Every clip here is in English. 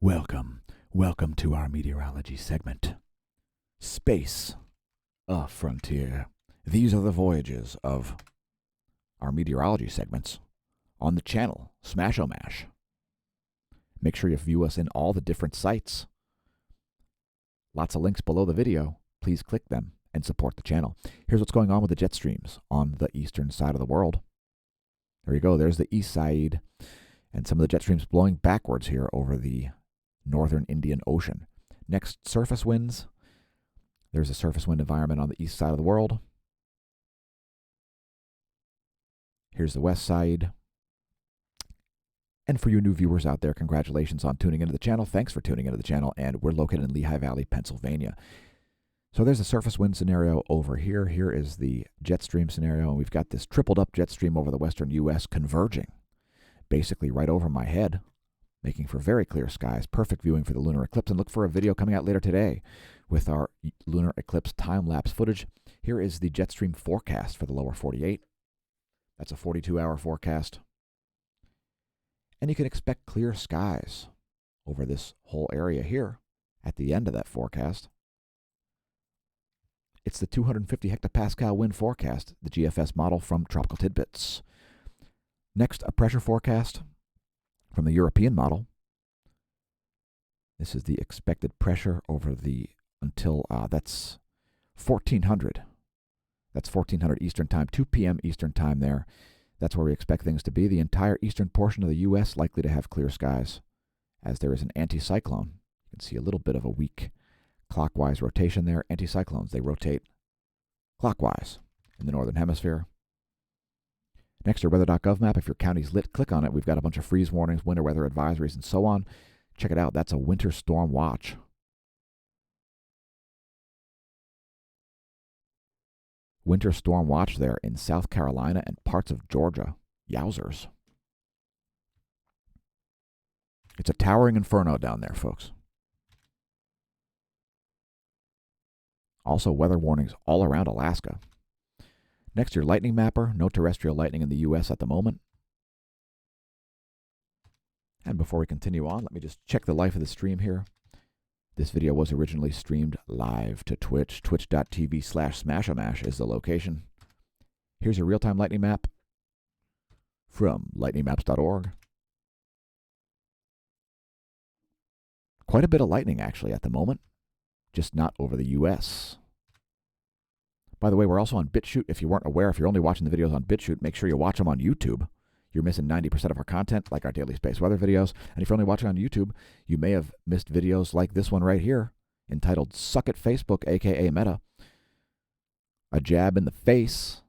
Welcome to our meteorology segment. Space, a frontier. These are the voyages of our meteorology segments on the channel, smAsho. Make sure you view us in all the different sites. Lots of links below the video. Please click them and support the channel. Here's what's going on with the jet streams on the eastern side of the world. There you go. There's the east side and some of the jet streams blowing backwards here over the northern Indian Ocean. Next, surface winds. There's a surface wind environment on the east side of the world. Here's the west side. And for you new viewers out there, congratulations on tuning into the channel. Thanks for tuning into the channel. And we're located in Lehigh Valley, Pennsylvania. So there's a surface wind scenario over here. Here is the jet stream scenario. And we've got this tripled up jet stream over the western U.S. converging basically right over my head, making for very clear skies, perfect viewing for the lunar eclipse. And look for a video coming out later today with our lunar eclipse time-lapse footage. Here is the jet stream forecast for the lower 48. That's a 42-hour forecast. And you can expect clear skies over this whole area here at the end of that forecast. It's the 250 hectopascal wind forecast, the GFS model from Tropical Tidbits. Next, a pressure forecast from the European model. This is the expected pressure over the that's 1400. That's 1400 Eastern Time, 2 p.m. Eastern Time there. That's where we expect things to be. The entire eastern portion of the U.S. likely to have clear skies, as there is an anticyclone. You can see a little bit of a weak clockwise rotation there. Anticyclones, they rotate clockwise in the northern hemisphere. Next, our weather.gov map. If your county's lit, click on it. We've got a bunch of freeze warnings, winter weather advisories, and so on. Check it out. That's a winter storm watch. Winter storm watch there in South Carolina and parts of Georgia. Yowzers. It's a towering inferno down there, folks. Also, weather warnings all around Alaska. Next, your lightning mapper. No terrestrial lightning in the U.S. at the moment. And before we continue on, let me just check the life of the stream here. This video was originally streamed live to Twitch. Twitch.tv/smAsho is the location. Here's your real-time lightning map from lightningmaps.org. Quite a bit of lightning, actually, at the moment. Just not over the U.S. By the way, we're also on BitChute. If you weren't aware, if you're only watching the videos on BitChute, make sure you watch them on YouTube. You're missing 90% of our content, like our daily space weather videos. And if you're only watching on YouTube, you may have missed videos like this one right here, entitled Suck It Facebook, aka Meta. A jab in the face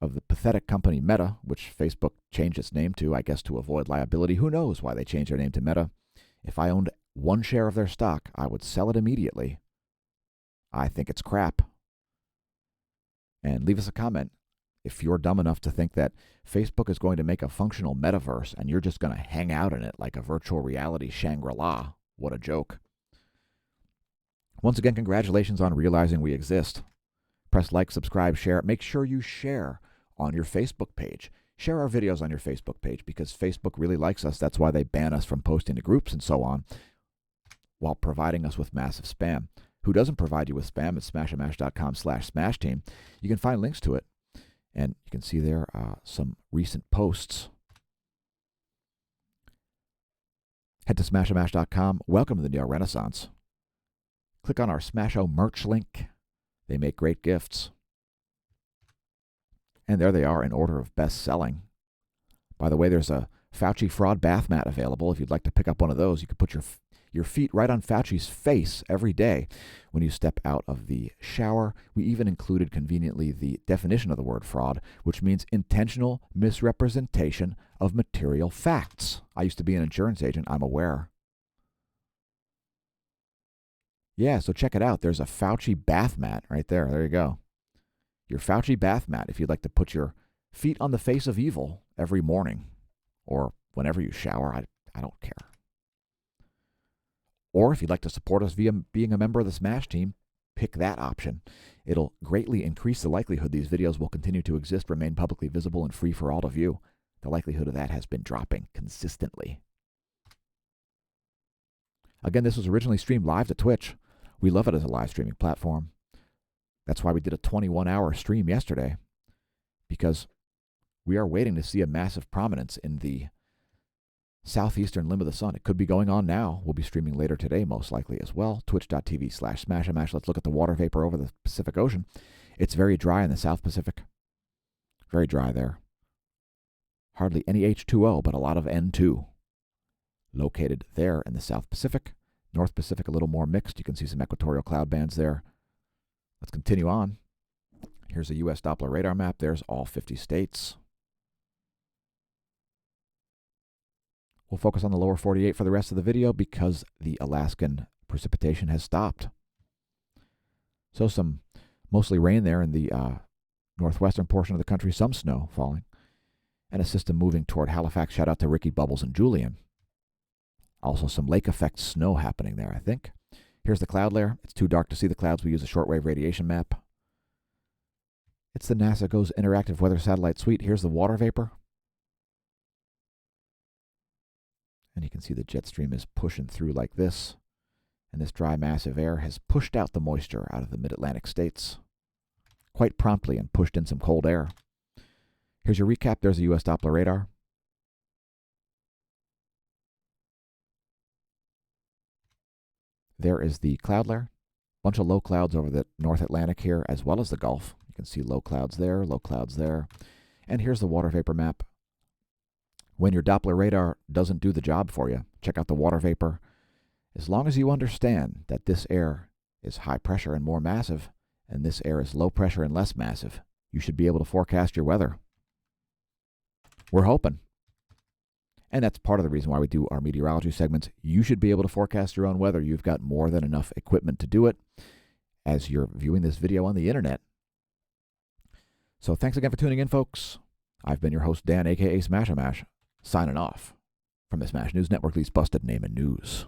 of the pathetic company Meta, which Facebook changed its name to, I guess to avoid liability. Who knows why they changed their name to Meta? If I owned one share of their stock, I would sell it immediately. I think it's crap. And leave us a comment if you're dumb enough to think that Facebook is going to make a functional metaverse and you're just going to hang out in it like a virtual reality Shangri-La. What a joke. Once again, congratulations on realizing we exist. Press like, subscribe, share. Make sure you share on your Facebook page. Share our videos on your Facebook page because Facebook really likes us. That's why they ban us from posting to groups and so on while providing us with massive spam. Who doesn't provide you with spam? It's smashomash.com/smashteam. You can find links to it. And you can see there some recent posts. Head to smashomash.com. Welcome to the Neo Renaissance. Click on our smAsho merch link. They make great gifts. And there they are in order of best selling. By the way, there's a Fauci fraud bath mat available. If you'd like to pick up one of those, you can put your feet right on Fauci's face every day when you step out of the shower. We even included conveniently the definition of the word fraud, which means intentional misrepresentation of material facts. I used to be an insurance agent. I'm aware. Yeah, so check it out. There's a Fauci bath mat right there. There you go. Your Fauci bath mat if you'd like to put your feet on the face of evil every morning or whenever you shower. I don't care. Or if you'd like to support us via being a member of the Smash team, pick that option. It'll greatly increase the likelihood these videos will continue to exist, remain publicly visible, and free for all to view. The likelihood of that has been dropping consistently. Again, this was originally streamed live to Twitch. We love it as a live streaming platform. That's why we did a 21-hour stream yesterday, because we are waiting to see a massive prominence in the southeastern limb of the sun. It could be going on now. We'll be streaming later today, most likely as well. Twitch.tv/smAsho. Let's look at the water vapor over the Pacific Ocean. It's very dry in the South Pacific. Very dry there. Hardly any H2O, but a lot of N2. Located there in the South Pacific. North Pacific a little more mixed. You can see some equatorial cloud bands there. Let's continue on. Here's a U.S. Doppler radar map. There's all 50 states. We'll focus on the lower 48 for the rest of the video because the Alaskan precipitation has stopped. So some mostly rain there in the northwestern portion of the country, some snow falling, and a system moving toward Halifax. Shout out to Ricky, Bubbles, and Julian. Also some lake effect snow happening there, I think. Here's the cloud layer. It's too dark to see the clouds. We use a shortwave radiation map. It's the NASA GOES Interactive Weather Satellite Suite. Here's the water vapor. And you can see the jet stream is pushing through like this. And this dry mass of air has pushed out the moisture out of the mid-Atlantic states quite promptly and pushed in some cold air. Here's your recap. There's a U.S. Doppler radar. There is the cloud layer. Bunch of low clouds over the North Atlantic here, as well as the Gulf. You can see low clouds there, low clouds there. And here's the water vapor map. When your Doppler radar doesn't do the job for you, check out the water vapor. As long as you understand that this air is high pressure and more massive, and this air is low pressure and less massive, you should be able to forecast your weather. We're hoping. And that's part of the reason why we do our meteorology segments. You should be able to forecast your own weather. You've got more than enough equipment to do it as you're viewing this video on the internet. So thanks again for tuning in, folks. I've been your host, Dan, a.k.a. smAsho, signing off from the Smash News Network, least busted name in news.